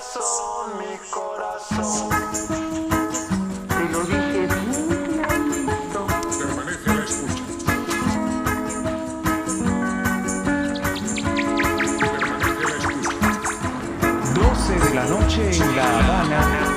corazón, mi corazón. Te lo dije bien clarito. Permanece a la escucha. Permanece a la escucha. 12 de la noche en La Habana.